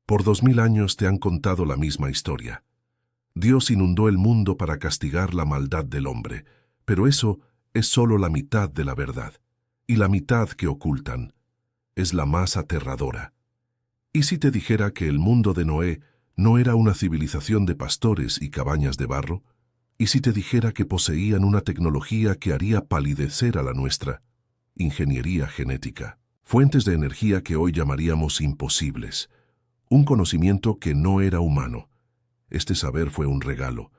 Por 2000 años te han contado la misma historia. Dios inundó el mundo para castigar la maldad del hombre, pero eso es solo la mitad de la verdad. Y la mitad que ocultan es la más aterradora. ¿Y si te dijera que el mundo de Noé no era una civilización de pastores y cabañas de barro? ¿Y si te dijera que poseían una tecnología que haría palidecer a la nuestra? Ingeniería genética. Fuentes de energía que hoy llamaríamos imposibles. Un conocimiento que no era humano. Este saber fue un regalo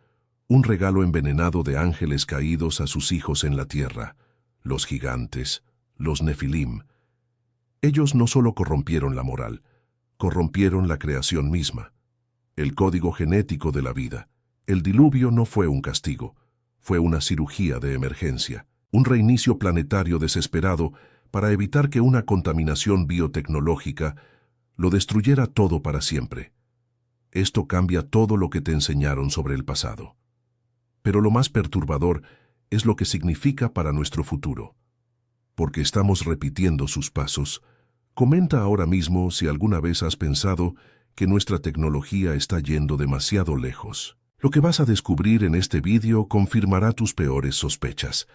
envenenado de ángeles caídos a sus hijos en la tierra, los gigantes, los nefilim. Ellos no solo corrompieron la moral, corrompieron la creación misma, el código genético de la vida. El diluvio no fue un castigo, fue una cirugía de emergencia, un reinicio planetario desesperado para evitar que una contaminación biotecnológica lo destruyera todo para siempre. Esto cambia todo lo que te enseñaron sobre el pasado. Pero lo más perturbador es lo que significa para nuestro futuro. Porque estamos repitiendo sus pasos. Comenta ahora mismo si alguna vez has pensado que nuestra tecnología está yendo demasiado lejos. Lo que vas a descubrir en este vídeo confirmará tus peores sospechas.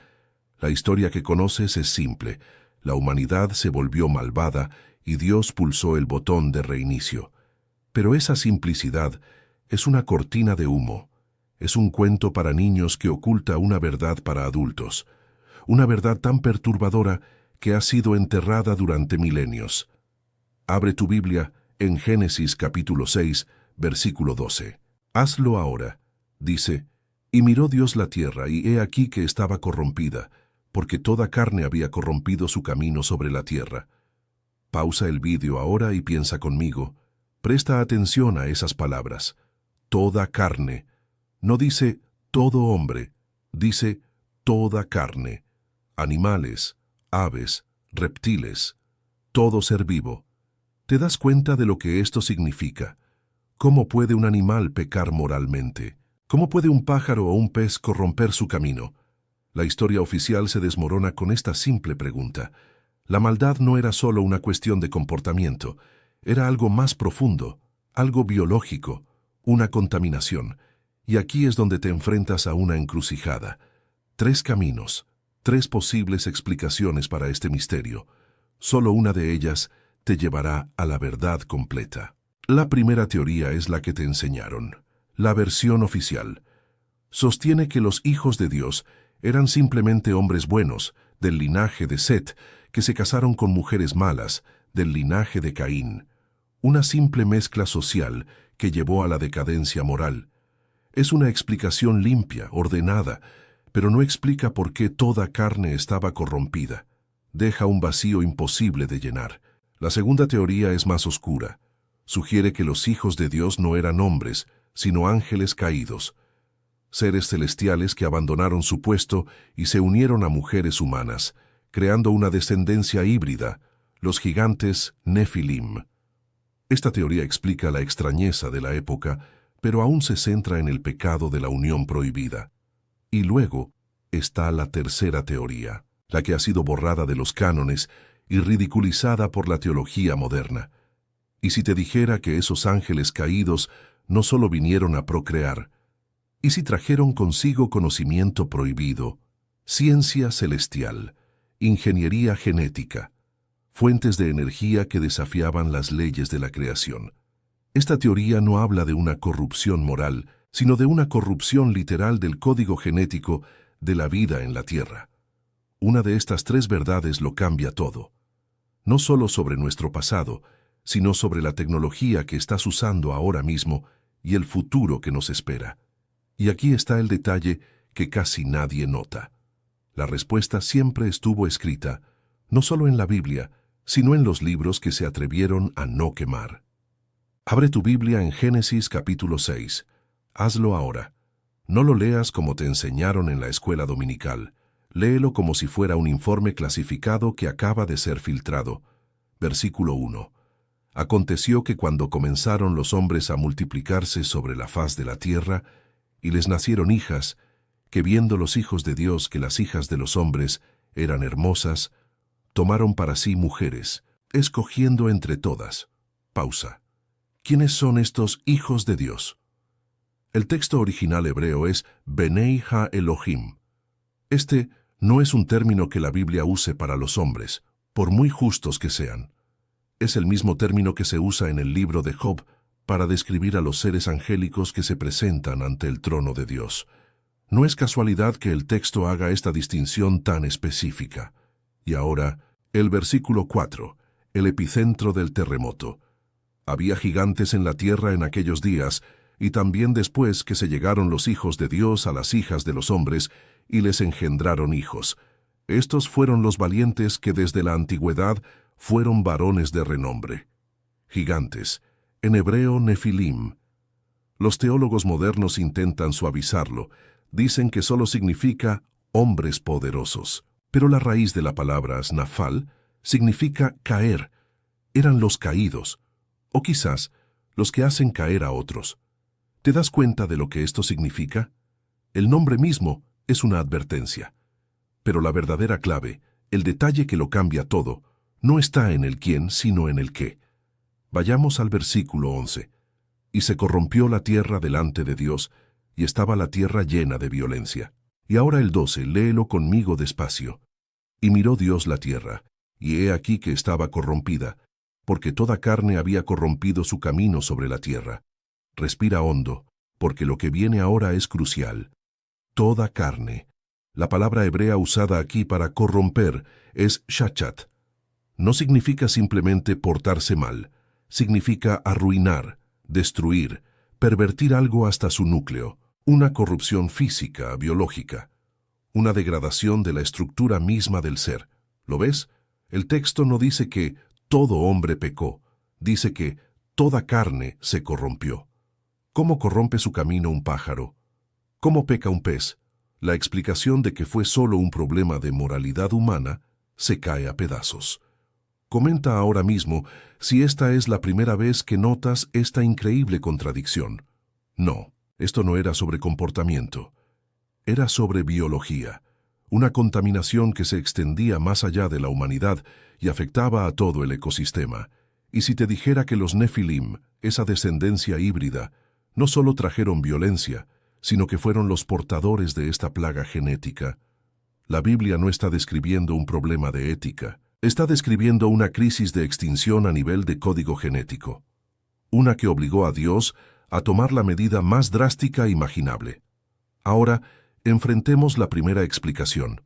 La historia que conoces es simple. La humanidad se volvió malvada y Dios pulsó el botón de reinicio. Pero esa simplicidad es una cortina de humo. Es un cuento para niños que oculta una verdad para adultos. Una verdad tan perturbadora que ha sido enterrada durante milenios. Abre tu Biblia en Génesis capítulo 6, versículo 12. Hazlo ahora, dice, y miró Dios la tierra, y he aquí que estaba corrompida, porque toda carne había corrompido su camino sobre la tierra. Pausa el vídeo ahora y piensa conmigo. Presta atención a esas palabras. Toda carne. No dice todo hombre, dice toda carne. Animales, aves, reptiles, todo ser vivo. ¿Te das cuenta de lo que esto significa? ¿Cómo puede un animal pecar moralmente? ¿Cómo puede un pájaro o un pez corromper su camino? La historia oficial se desmorona con esta simple pregunta. La maldad no era solo una cuestión de comportamiento, era algo más profundo, algo biológico, una contaminación. Y aquí es donde te enfrentas a una encrucijada. 3 caminos, 3 posibles explicaciones para este misterio. Solo una de ellas te llevará a la verdad completa. La primera teoría es la que te enseñaron. La versión oficial sostiene que los hijos de Dios eran simplemente hombres buenos, del linaje de Set, que se casaron con mujeres malas, del linaje de Caín. Una simple mezcla social que llevó a la decadencia moral. Es una explicación limpia, ordenada, pero no explica por qué toda carne estaba corrompida. Deja un vacío imposible de llenar. La segunda teoría es más oscura. Sugiere que los hijos de Dios no eran hombres, sino ángeles caídos, seres celestiales que abandonaron su puesto y se unieron a mujeres humanas, creando una descendencia híbrida, los gigantes Nefilim. Esta teoría explica la extrañeza de la época, pero aún se centra en el pecado de la unión prohibida. Y luego está la tercera teoría, la que ha sido borrada de los cánones y ridiculizada por la teología moderna. Y si te dijera que esos ángeles caídos no solo vinieron a procrear, y si trajeron consigo conocimiento prohibido, ciencia celestial, ingeniería genética, fuentes de energía que desafiaban las leyes de la creación. Esta teoría no habla de una corrupción moral, sino de una corrupción literal del código genético de la vida en la Tierra. Una de estas 3 verdades lo cambia todo. No solo sobre nuestro pasado, sino sobre la tecnología que estás usando ahora mismo y el futuro que nos espera. Y aquí está el detalle que casi nadie nota. La respuesta siempre estuvo escrita, no solo en la Biblia, sino en los libros que se atrevieron a no quemar. Abre tu Biblia en Génesis capítulo 6. Hazlo ahora. No lo leas como te enseñaron en la escuela dominical. Léelo como si fuera un informe clasificado que acaba de ser filtrado. Versículo 1. Aconteció que cuando comenzaron los hombres a multiplicarse sobre la faz de la tierra, y les nacieron hijas, que viendo los hijos de Dios que las hijas de los hombres eran hermosas, tomaron para sí mujeres, escogiendo entre todas. Pausa. ¿Quiénes son estos hijos de Dios? El texto original hebreo es Benei ha-Elohim. Este no es un término que la Biblia use para los hombres, por muy justos que sean. Es el mismo término que se usa en el libro de Job para describir a los seres angélicos que se presentan ante el trono de Dios. No es casualidad que el texto haga esta distinción tan específica. Y ahora, el versículo 4, el epicentro del terremoto. Había gigantes en la tierra en aquellos días, y también después que se llegaron los hijos de Dios a las hijas de los hombres, y les engendraron hijos. Estos fueron los valientes que desde la antigüedad fueron varones de renombre. Gigantes, en hebreo Nefilim. Los teólogos modernos intentan suavizarlo. Dicen que solo significa hombres poderosos. Pero la raíz de la palabra snafal significa caer. Eran los caídos, o quizás los que hacen caer a otros. ¿Te das cuenta de lo que esto significa? El nombre mismo es una advertencia. Pero la verdadera clave, el detalle que lo cambia todo, no está en el quién, sino en el qué. Vayamos al versículo 11. Y se corrompió la tierra delante de Dios, y estaba la tierra llena de violencia. Y ahora el 12, léelo conmigo despacio. Y miró Dios la tierra, y he aquí que estaba corrompida, porque toda carne había corrompido su camino sobre la tierra. Respira hondo, porque lo que viene ahora es crucial. Toda carne. La palabra hebrea usada aquí para corromper es shachat. No significa simplemente portarse mal, significa arruinar, destruir, pervertir algo hasta su núcleo, una corrupción física, biológica, una degradación de la estructura misma del ser. ¿Lo ves? El texto no dice que todo hombre pecó, dice que toda carne se corrompió. ¿Cómo corrompe su camino un pájaro? ¿Cómo peca un pez? La explicación de que fue solo un problema de moralidad humana se cae a pedazos. Comenta ahora mismo si esta es la primera vez que notas esta increíble contradicción. No, esto no era sobre comportamiento. Era sobre biología, una contaminación que se extendía más allá de la humanidad y afectaba a todo el ecosistema. Y si te dijera que los Nefilim, esa descendencia híbrida, no solo trajeron violencia, sino que fueron los portadores de esta plaga genética. La Biblia no está describiendo un problema de ética, está describiendo una crisis de extinción a nivel de código genético, una que obligó a Dios a tomar la medida más drástica imaginable. Ahora, enfrentemos la primera explicación,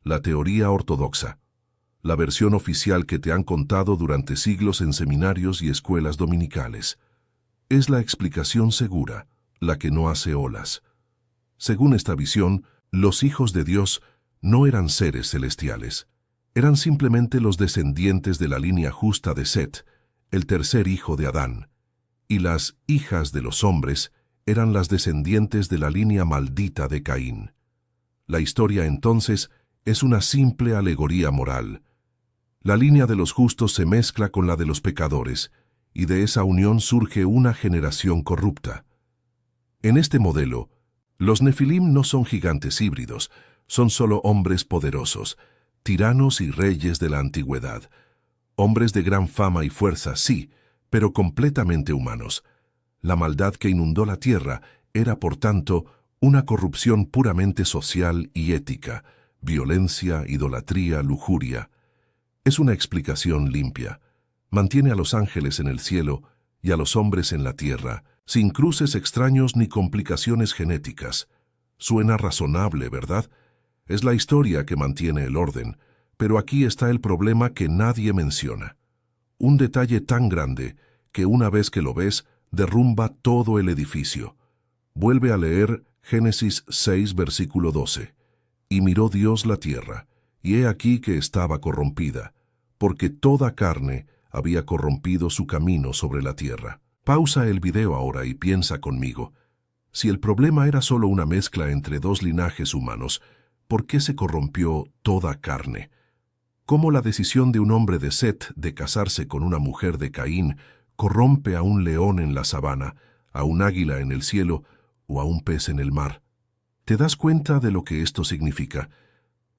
la teoría ortodoxa, la versión oficial que te han contado durante siglos en seminarios y escuelas dominicales. Es la explicación segura, la que no hace olas. Según esta visión, los hijos de Dios no eran seres celestiales, eran simplemente los descendientes de la línea justa de Set, el tercer hijo de Adán, y las hijas de los hombres eran las descendientes de la línea maldita de Caín. La historia entonces es una simple alegoría moral. La línea de los justos se mezcla con la de los pecadores, y de esa unión surge una generación corrupta. En este modelo, los Nefilim no son gigantes híbridos, son solo hombres poderosos, tiranos y reyes de la antigüedad. Hombres de gran fama y fuerza, sí, pero completamente humanos. La maldad que inundó la tierra era, por tanto, una corrupción puramente social y ética, violencia, idolatría, lujuria. Es una explicación limpia. Mantiene a los ángeles en el cielo y a los hombres en la tierra, sin cruces extraños ni complicaciones genéticas. Suena razonable, ¿verdad? Es la historia que mantiene el orden, pero aquí está el problema que nadie menciona. Un detalle tan grande que una vez que lo ves, derrumba todo el edificio. Vuelve a leer Génesis 6, versículo 12. Y miró Dios la tierra, y he aquí que estaba corrompida, porque toda carne había corrompido su camino sobre la tierra. Pausa el video ahora y piensa conmigo. Si el problema era solo una mezcla entre dos linajes humanos, ¿por qué se corrompió toda carne? ¿Cómo la decisión de un hombre de Set de casarse con una mujer de Caín corrompe a un león en la sabana, a un águila en el cielo o a un pez en el mar? ¿Te das cuenta de lo que esto significa?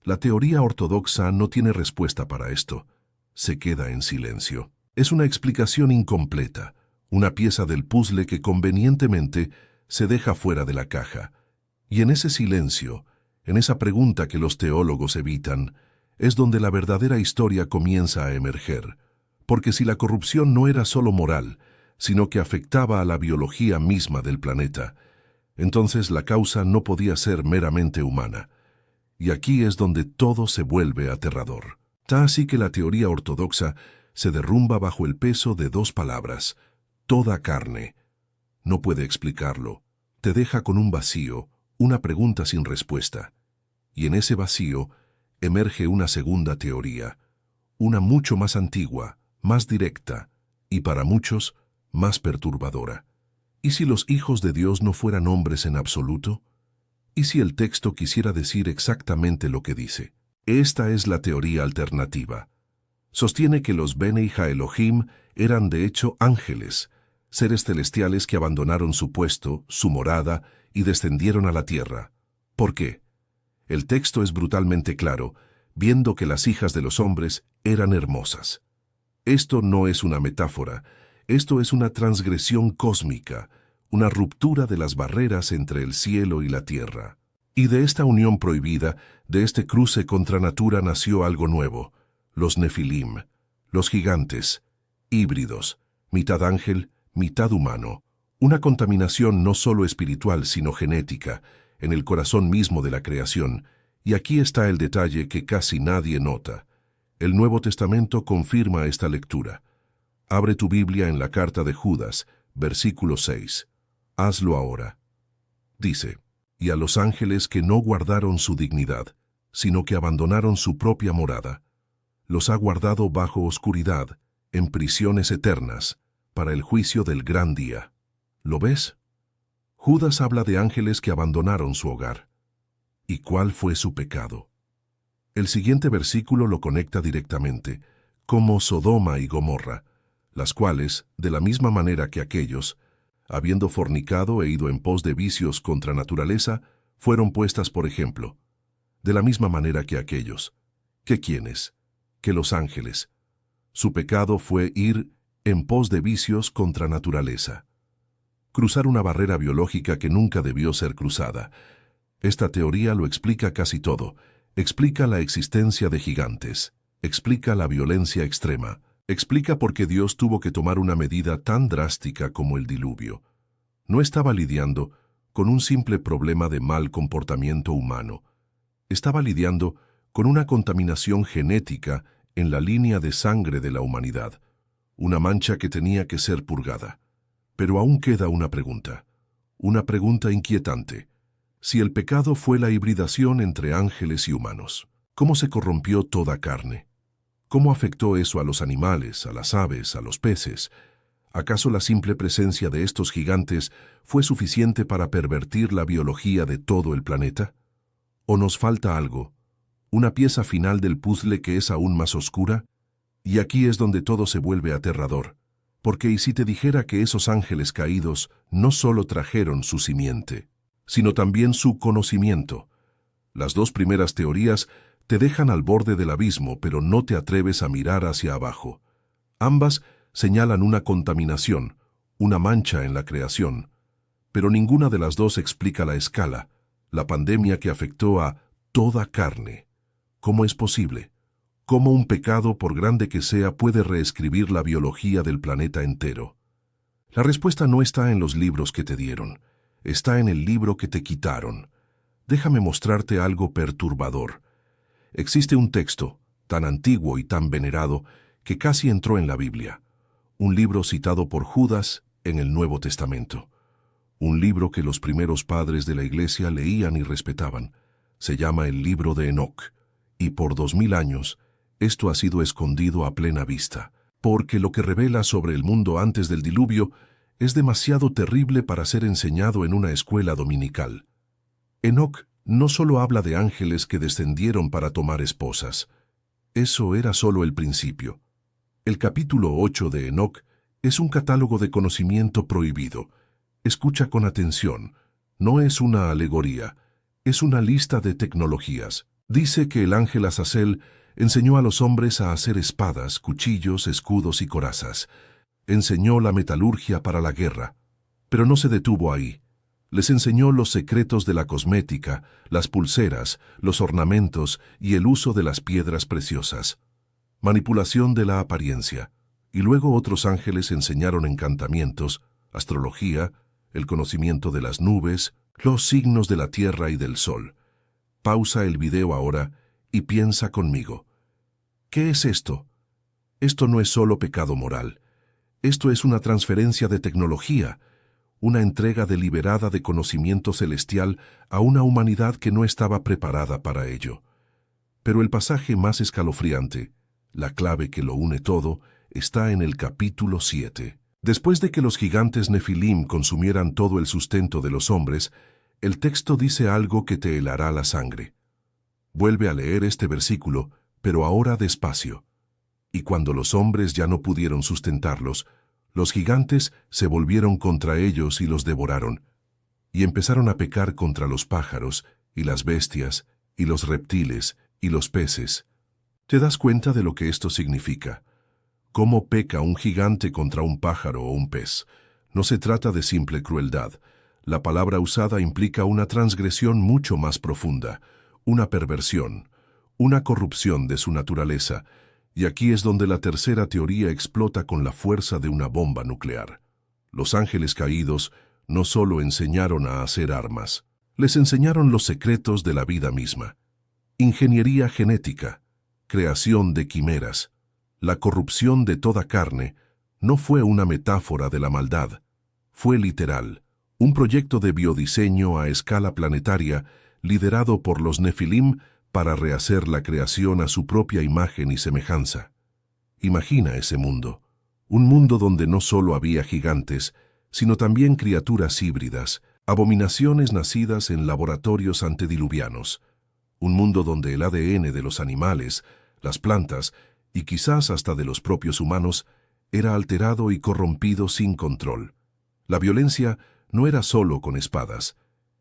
La teoría ortodoxa no tiene respuesta para esto. Se queda en silencio. Es una explicación incompleta, una pieza del puzzle que convenientemente se deja fuera de la caja. Y en ese silencio, en esa pregunta que los teólogos evitan, es donde la verdadera historia comienza a emerger. Porque si la corrupción no era solo moral, sino que afectaba a la biología misma del planeta, entonces la causa no podía ser meramente humana. Y aquí es donde todo se vuelve aterrador. Está así que la teoría ortodoxa se derrumba bajo el peso de dos palabras: toda carne. No puede explicarlo. Te deja con un vacío, una pregunta sin respuesta. Y en ese vacío emerge una segunda teoría, una mucho más antigua, más directa, y para muchos, más perturbadora. ¿Y si los hijos de Dios no fueran hombres en absoluto? ¿Y si el texto quisiera decir exactamente lo que dice? Esta es la teoría alternativa. Sostiene que los Bene Elohim eran de hecho ángeles, seres celestiales que abandonaron su puesto, su morada, y descendieron a la tierra. ¿Por qué? El texto es brutalmente claro, viendo que las hijas de los hombres eran hermosas. Esto no es una metáfora, esto es una transgresión cósmica, una ruptura de las barreras entre el cielo y la tierra. Y de esta unión prohibida, de este cruce contra natura nació algo nuevo: los Nefilim, los gigantes, híbridos, mitad ángel, mitad humano, una contaminación no solo espiritual sino genética, en el corazón mismo de la creación. Y aquí está el detalle que casi nadie nota. El Nuevo Testamento confirma esta lectura. Abre tu Biblia en la carta de Judas, versículo 6. Hazlo ahora. Dice: y a los ángeles que no guardaron su dignidad, sino que abandonaron su propia morada, los ha guardado bajo oscuridad, en prisiones eternas, para el juicio del gran día. ¿Lo ves? Judas habla de ángeles que abandonaron su hogar. ¿Y cuál fue su pecado? El siguiente versículo lo conecta directamente, como Sodoma y Gomorra, las cuales, de la misma manera que aquellos, habiendo fornicado e ido en pos de vicios contra naturaleza, fueron puestas por ejemplo. De la misma manera que aquellos. ¿Que quiénes? Que los ángeles. Su pecado fue ir en pos de vicios contra naturaleza. Cruzar una barrera biológica que nunca debió ser cruzada. Esta teoría lo explica casi todo. Explica la existencia de gigantes. Explica la violencia extrema. Explica por qué Dios tuvo que tomar una medida tan drástica como el diluvio. No estaba lidiando con un simple problema de mal comportamiento humano. Estaba lidiando con una contaminación genética en la línea de sangre de la humanidad, una mancha que tenía que ser purgada. Pero aún queda una pregunta inquietante. Si el pecado fue la hibridación entre ángeles y humanos, ¿cómo se corrompió toda carne? ¿Cómo afectó eso a los animales, a las aves, a los peces? ¿Acaso la simple presencia de estos gigantes fue suficiente para pervertir la biología de todo el planeta? ¿O nos falta algo? ¿Una pieza final del puzzle que es aún más oscura? Y aquí es donde todo se vuelve aterrador. Porque ¿y si te dijera que esos ángeles caídos no solo trajeron su simiente, sino también su conocimiento? Las dos primeras teorías te dejan al borde del abismo, pero no te atreves a mirar hacia abajo. Ambas señalan una contaminación, una mancha en la creación, pero ninguna de las dos explica la escala, la pandemia que afectó a toda carne. ¿Cómo es posible? ¿Cómo un pecado, por grande que sea, puede reescribir la biología del planeta entero? La respuesta no está en los libros que te dieron, está en el libro que te quitaron. Déjame mostrarte algo perturbador. Existe un texto, tan antiguo y tan venerado, que casi entró en la Biblia. Un libro citado por Judas en el Nuevo Testamento. Un libro que los primeros padres de la Iglesia leían y respetaban. Se llama el libro de Enoc. Y por 2000 años, esto ha sido escondido a plena vista. Porque lo que revela sobre el mundo antes del diluvio es demasiado terrible para ser enseñado en una escuela dominical. Enoc no solo habla de ángeles que descendieron para tomar esposas. Eso era solo el principio. El capítulo 8 de Enoc es un catálogo de conocimiento prohibido. Escucha con atención. No es una alegoría, es una lista de tecnologías. Dice que el ángel Azazel enseñó a los hombres a hacer espadas, cuchillos, escudos y corazas. enseñó la metalurgia para la guerra. Pero no se detuvo ahí. Les enseñó los secretos de la cosmética, las pulseras, los ornamentos y el uso de las piedras preciosas. Manipulación de la apariencia. Y luego otros ángeles enseñaron encantamientos, astrología, el conocimiento de las nubes, los signos de la tierra y del sol. Pausa el video ahora y piensa conmigo. ¿Qué es esto? Esto no es solo pecado moral. Esto es una transferencia de tecnología, una entrega deliberada de conocimiento celestial a una humanidad que no estaba preparada para ello. Pero el pasaje más escalofriante, la clave que lo une todo, está en el capítulo 7. Después de que los gigantes Nefilim consumieran todo el sustento de los hombres, el texto dice algo que te helará la sangre. Vuelve a leer este versículo, pero ahora despacio. Y cuando los hombres ya no pudieron sustentarlos, los gigantes se volvieron contra ellos y los devoraron, y empezaron a pecar contra los pájaros, y las bestias, y los reptiles, y los peces. ¿Te das cuenta de lo que esto significa? ¿Cómo peca un gigante contra un pájaro o un pez? No se trata de simple crueldad. La palabra usada implica una transgresión mucho más profunda, una perversión, una corrupción de su naturaleza, y aquí es donde la tercera teoría explota con la fuerza de una bomba nuclear. Los ángeles caídos no solo enseñaron a hacer armas, les enseñaron los secretos de la vida misma. Ingeniería genética, creación de quimeras, la corrupción de toda carne, no fue una metáfora de la maldad, fue literal, un proyecto de biodiseño a escala planetaria liderado por los Nefilim para rehacer la creación a su propia imagen y semejanza. Imagina ese mundo, un mundo donde no solo había gigantes, sino también criaturas híbridas, abominaciones nacidas en laboratorios antediluvianos, un mundo donde el ADN de los animales, las plantas y quizás hasta de los propios humanos era alterado y corrompido sin control. La violencia no era solo con espadas,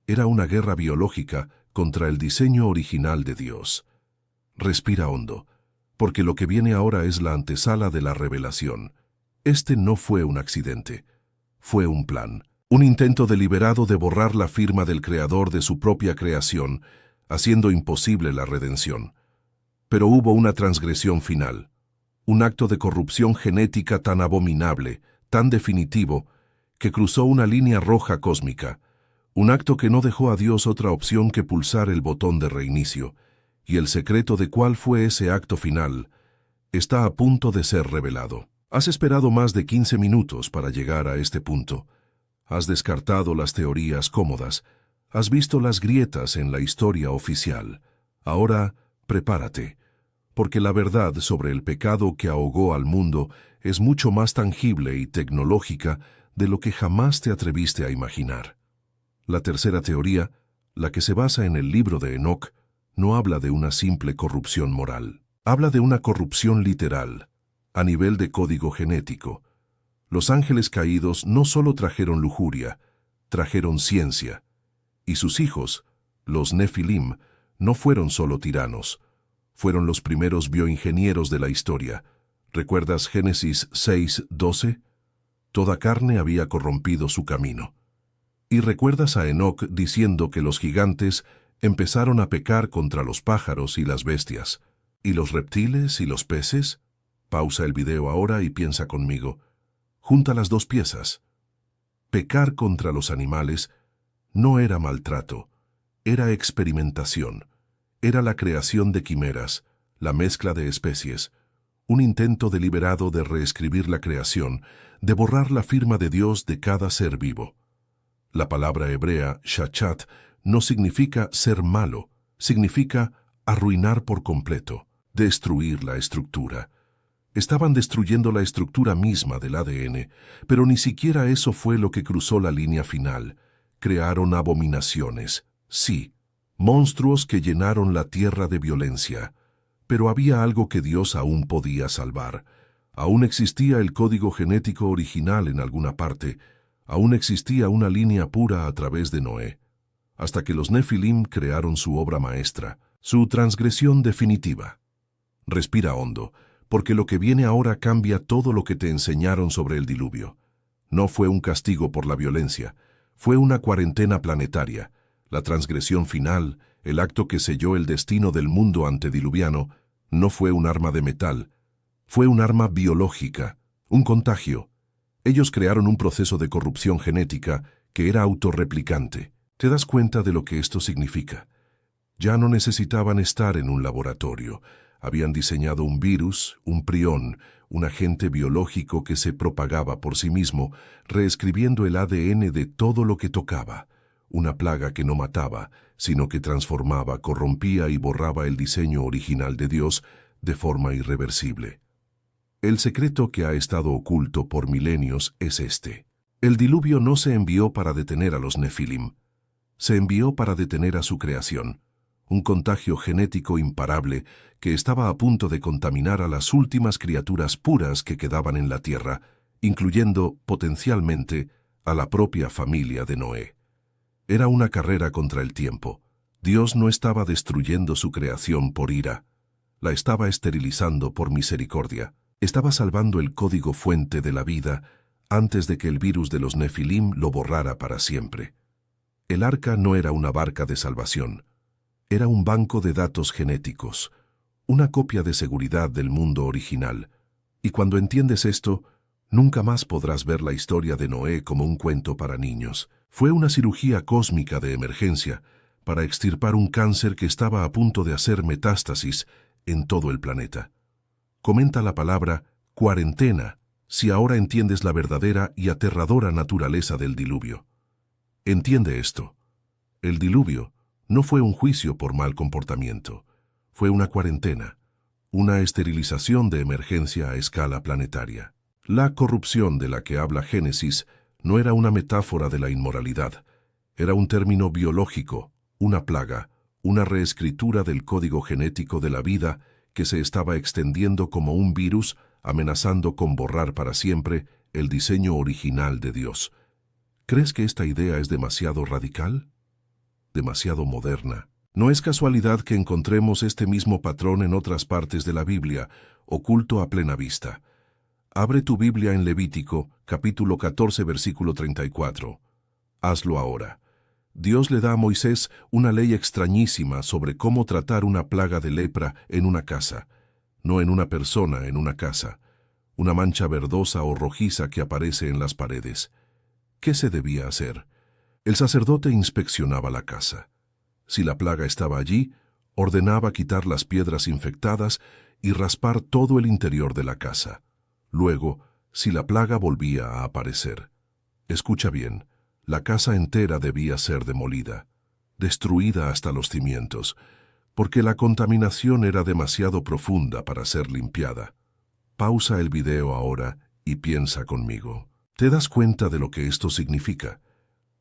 era una guerra biológica contra el diseño original de Dios. Respira hondo, porque lo que viene ahora es la antesala de la revelación. Este no fue un accidente, fue un plan, un intento deliberado de borrar la firma del Creador de su propia creación, haciendo imposible la redención. Pero hubo una transgresión final, un acto de corrupción genética tan abominable, tan definitivo, que cruzó una línea roja cósmica, un acto que no dejó a Dios otra opción que pulsar el botón de reinicio, y el secreto de cuál fue ese acto final está a punto de ser revelado. Has esperado más de 15 minutos para llegar a este punto. Has descartado las teorías cómodas, has visto las grietas en la historia oficial. Ahora, prepárate, porque la verdad sobre el pecado que ahogó al mundo es mucho más tangible y tecnológica de lo que jamás te atreviste a imaginar. La tercera teoría, la que se basa en el libro de Enoc, no habla de una simple corrupción moral. Habla de una corrupción literal, a nivel de código genético. Los ángeles caídos no solo trajeron lujuria, trajeron ciencia. Y sus hijos, los Nefilim, no fueron solo tiranos. Fueron los primeros bioingenieros de la historia. ¿Recuerdas Génesis 6:12? Toda carne había corrompido su camino. ¿Y recuerdas a Enoc diciendo que los gigantes empezaron a pecar contra los pájaros y las bestias? ¿Y los reptiles y los peces? Pausa el video ahora y piensa conmigo. Junta las dos piezas. Pecar contra los animales no era maltrato, era experimentación, era la creación de quimeras, la mezcla de especies, un intento deliberado de reescribir la creación, de borrar la firma de Dios de cada ser vivo. La palabra hebrea, shachat, no significa ser malo, significa arruinar por completo, destruir la estructura. Estaban destruyendo la estructura misma del ADN, pero ni siquiera eso fue lo que cruzó la línea final. Crearon abominaciones, sí, monstruos que llenaron la tierra de violencia. Pero había algo que Dios aún podía salvar. Aún existía el código genético original en alguna parte. Aún existía una línea pura a través de Noé, hasta que los Nefilim crearon su obra maestra, su transgresión definitiva. Respira hondo, porque lo que viene ahora cambia todo lo que te enseñaron sobre el diluvio. No fue un castigo por la violencia, fue una cuarentena planetaria, la transgresión final, el acto que selló el destino del mundo antediluviano. No fue un arma de metal, fue un arma biológica, un contagio. Ellos crearon un proceso de corrupción genética que era autorreplicante. ¿Te das cuenta de lo que esto significa? Ya no necesitaban estar en un laboratorio. Habían diseñado un virus, un prión, un agente biológico que se propagaba por sí mismo, reescribiendo el ADN de todo lo que tocaba. Una plaga que no mataba, sino que transformaba, corrompía y borraba el diseño original de Dios de forma irreversible. El secreto que ha estado oculto por milenios es este. El diluvio no se envió para detener a los Nefilim. Se envió para detener a su creación, un contagio genético imparable que estaba a punto de contaminar a las últimas criaturas puras que quedaban en la tierra, incluyendo, potencialmente, a la propia familia de Noé. Era una carrera contra el tiempo. Dios no estaba destruyendo su creación por ira, la estaba esterilizando por misericordia. Estaba salvando el código fuente de la vida antes de que el virus de los Nefilim lo borrara para siempre. El arca no era una barca de salvación. Era un banco de datos genéticos, una copia de seguridad del mundo original. Y cuando entiendes esto, nunca más podrás ver la historia de Noé como un cuento para niños. Fue una cirugía cósmica de emergencia para extirpar un cáncer que estaba a punto de hacer metástasis en todo el planeta. Comenta la palabra cuarentena si ahora entiendes la verdadera y aterradora naturaleza del diluvio. Entiende esto. El diluvio no fue un juicio por mal comportamiento, fue una cuarentena, una esterilización de emergencia a escala planetaria. La corrupción de la que habla Génesis no era una metáfora de la inmoralidad, era un término biológico, una plaga, una reescritura del código genético de la vida que se estaba extendiendo como un virus, amenazando con borrar para siempre el diseño original de Dios. ¿Crees que esta idea es demasiado radical? ¿Demasiado moderna? No es casualidad que encontremos este mismo patrón en otras partes de la Biblia, oculto a plena vista. Abre tu Biblia en Levítico, capítulo 14, versículo 34. Hazlo ahora. Dios le da a Moisés una ley extrañísima sobre cómo tratar una plaga de lepra en una casa, no en una persona, en una casa, una mancha verdosa o rojiza que aparece en las paredes. ¿Qué se debía hacer? El sacerdote inspeccionaba la casa. Si la plaga estaba allí, ordenaba quitar las piedras infectadas y raspar todo el interior de la casa. Luego, si la plaga volvía a aparecer, escucha bien, la casa entera debía ser demolida, destruida hasta los cimientos, porque la contaminación era demasiado profunda para ser limpiada. Pausa el video ahora y piensa conmigo. ¿Te das cuenta de lo que esto significa?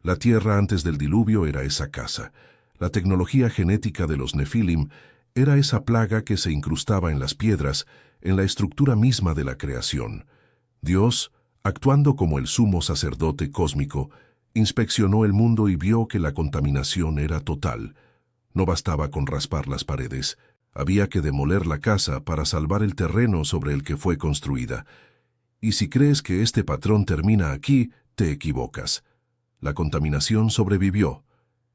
La tierra antes del diluvio era esa casa. La tecnología genética de los Nefilim era esa plaga que se incrustaba en las piedras, en la estructura misma de la creación. Dios, actuando como el sumo sacerdote cósmico, inspeccionó el mundo y vio que la contaminación era total. No bastaba con raspar las paredes, había que demoler la casa para salvar el terreno sobre el que fue construida. Y si crees que este patrón termina aquí, te equivocas. La contaminación sobrevivió.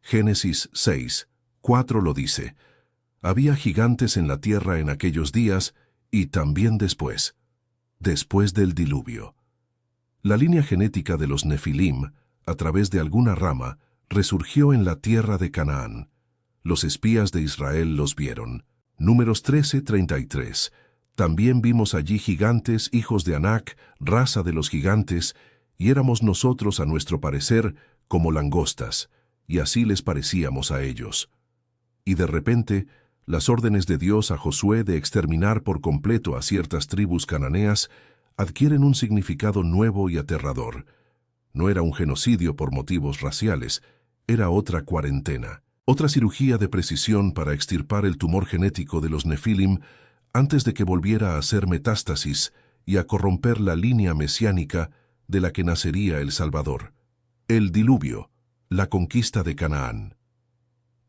Génesis 6:4 lo dice. Había gigantes en la tierra en aquellos días y también después del diluvio. La línea genética de los Nefilim, a través de alguna rama, resurgió en la tierra de Canaán. Los espías de Israel los vieron. Números 13:33. También vimos allí gigantes, hijos de Anac, raza de los gigantes, y éramos nosotros, a nuestro parecer, como langostas, y así les parecíamos a ellos. Y de repente, las órdenes de Dios a Josué de exterminar por completo a ciertas tribus cananeas adquieren un significado nuevo y aterrador. No era un genocidio por motivos raciales, era otra cuarentena, otra cirugía de precisión para extirpar el tumor genético de los Nefilim antes de que volviera a hacer metástasis y a corromper la línea mesiánica de la que nacería el Salvador. El diluvio, la conquista de Canaán.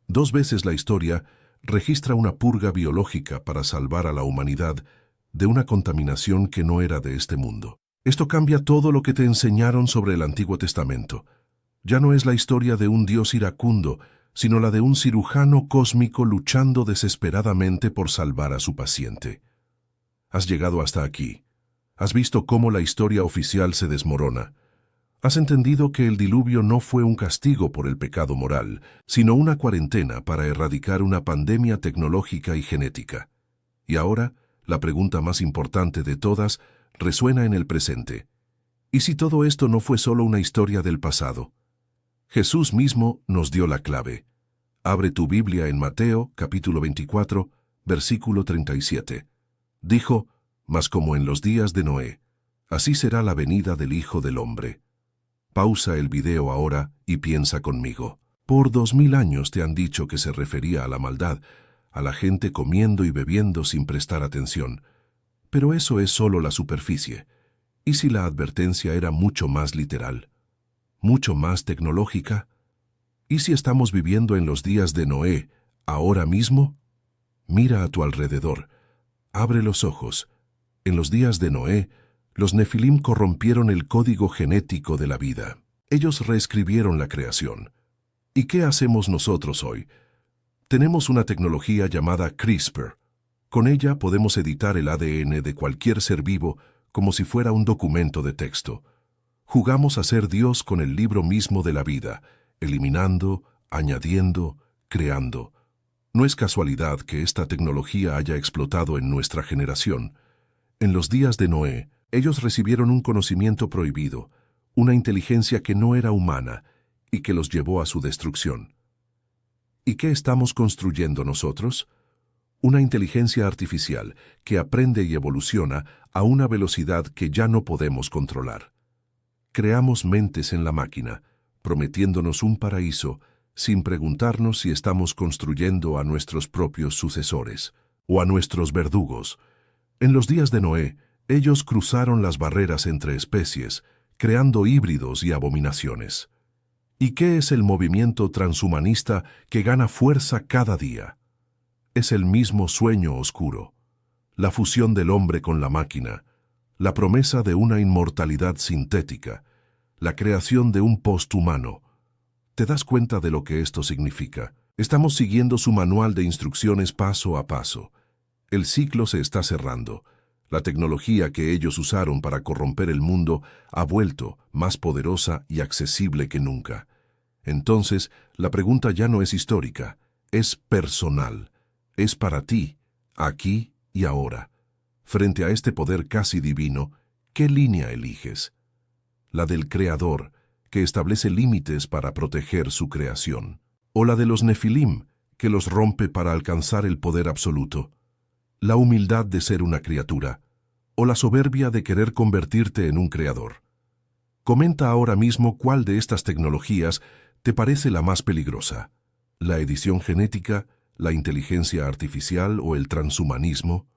2 veces la historia registra una purga biológica para salvar a la humanidad de una contaminación que no era de este mundo. Esto cambia todo lo que te enseñaron sobre el Antiguo Testamento. Ya no es la historia de un Dios iracundo, sino la de un cirujano cósmico luchando desesperadamente por salvar a su paciente. Has llegado hasta aquí. Has visto cómo la historia oficial se desmorona. Has entendido que el diluvio no fue un castigo por el pecado moral, sino una cuarentena para erradicar una pandemia tecnológica y genética. Y ahora, la pregunta más importante de todas resuena en el presente. ¿Y si todo esto no fue solo una historia del pasado? Jesús mismo nos dio la clave. Abre tu Biblia en Mateo, capítulo 24, versículo 37. Dijo, mas como en los días de Noé, así será la venida del Hijo del Hombre. Pausa el video ahora y piensa conmigo. Por 2000 años te han dicho que se refería a la maldad, a la gente comiendo y bebiendo sin prestar atención. Pero eso es solo la superficie. ¿Y si la advertencia era mucho más literal? ¿Mucho más tecnológica? ¿Y si estamos viviendo en los días de Noé, ahora mismo? Mira a tu alrededor. Abre los ojos. En los días de Noé, los Nefilim corrompieron el código genético de la vida. Ellos reescribieron la creación. ¿Y qué hacemos nosotros hoy? Tenemos una tecnología llamada CRISPR. Con ella podemos editar el ADN de cualquier ser vivo como si fuera un documento de texto. Jugamos a ser Dios con el libro mismo de la vida, eliminando, añadiendo, creando. No es casualidad que esta tecnología haya explotado en nuestra generación. En los días de Noé, ellos recibieron un conocimiento prohibido, una inteligencia que no era humana y que los llevó a su destrucción. ¿Y qué estamos construyendo nosotros? Una inteligencia artificial que aprende y evoluciona a una velocidad que ya no podemos controlar. Creamos mentes en la máquina, prometiéndonos un paraíso, sin preguntarnos si estamos construyendo a nuestros propios sucesores o a nuestros verdugos. En los días de Noé, ellos cruzaron las barreras entre especies, creando híbridos y abominaciones. ¿Y qué es el movimiento transhumanista que gana fuerza cada día? Es el mismo sueño oscuro, la fusión del hombre con la máquina, la promesa de una inmortalidad sintética, la creación de un posthumano. ¿Te das cuenta de lo que esto significa? Estamos siguiendo su manual de instrucciones paso a paso. El ciclo se está cerrando. La tecnología que ellos usaron para corromper el mundo ha vuelto más poderosa y accesible que nunca. Entonces, la pregunta ya no es histórica, es personal. Es para ti, aquí y ahora. Frente a este poder casi divino, ¿qué línea eliges? ¿La del Creador, que establece límites para proteger su creación? ¿O la de los Nefilim, que los rompe para alcanzar el poder absoluto? ¿La humildad de ser una criatura? ¿O la soberbia de querer convertirte en un creador? Comenta ahora mismo cuál de estas tecnologías te parece la más peligrosa. ¿La edición genética, la inteligencia artificial o el transhumanismo?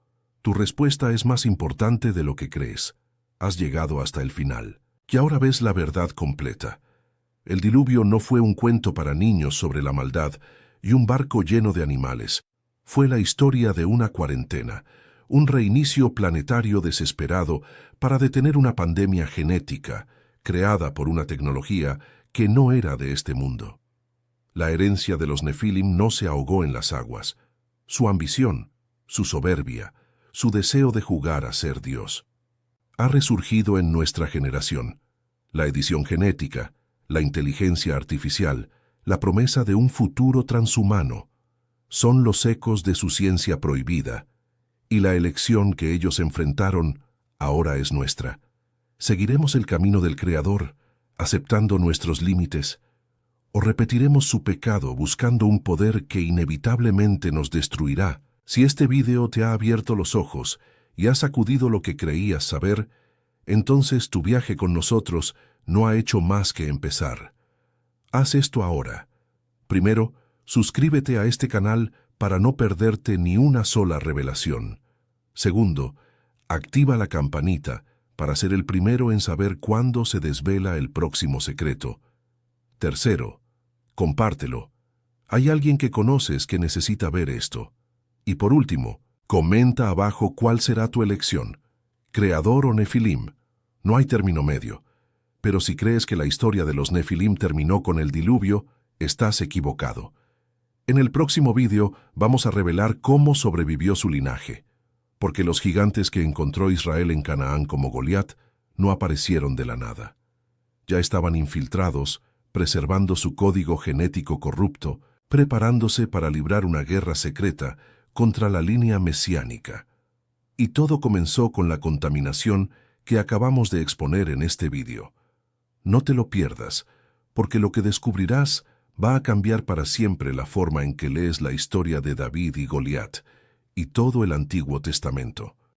Tu respuesta es más importante de lo que crees. Has llegado hasta el final. Y ahora ves la verdad completa. El diluvio no fue un cuento para niños sobre la maldad y un barco lleno de animales. Fue la historia de una cuarentena, un reinicio planetario desesperado para detener una pandemia genética, creada por una tecnología que no era de este mundo. La herencia de los Nefilim no se ahogó en las aguas. Su ambición, su soberbia, su deseo de jugar a ser Dios, ha resurgido en nuestra generación. La edición genética, la inteligencia artificial, la promesa de un futuro transhumano, son los ecos de su ciencia prohibida, y la elección que ellos enfrentaron ahora es nuestra. ¿Seguiremos el camino del Creador, aceptando nuestros límites? ¿O repetiremos su pecado buscando un poder que inevitablemente nos destruirá? Si este video te ha abierto los ojos y ha sacudido lo que creías saber, entonces tu viaje con nosotros no ha hecho más que empezar. Haz esto ahora. Primero, suscríbete a este canal para no perderte ni una sola revelación. Segundo, activa la campanita para ser el primero en saber cuándo se desvela el próximo secreto. Tercero, compártelo. Hay alguien que conoces que necesita ver esto. Y por último, Comenta abajo cuál será tu elección, creador o Nefilim. No hay término medio. Pero si crees que la historia de los Nefilim terminó con el diluvio, estás equivocado. En el próximo vídeo vamos a revelar cómo sobrevivió su linaje, porque los gigantes que encontró Israel en Canaán como Goliat no aparecieron de la nada. Ya estaban infiltrados, preservando su código genético corrupto, preparándose para librar una guerra secreta contra la línea mesiánica. Y todo comenzó con la contaminación que acabamos de exponer en este vídeo. No te lo pierdas, porque lo que descubrirás va a cambiar para siempre la forma en que lees la historia de David y Goliat y todo el Antiguo Testamento.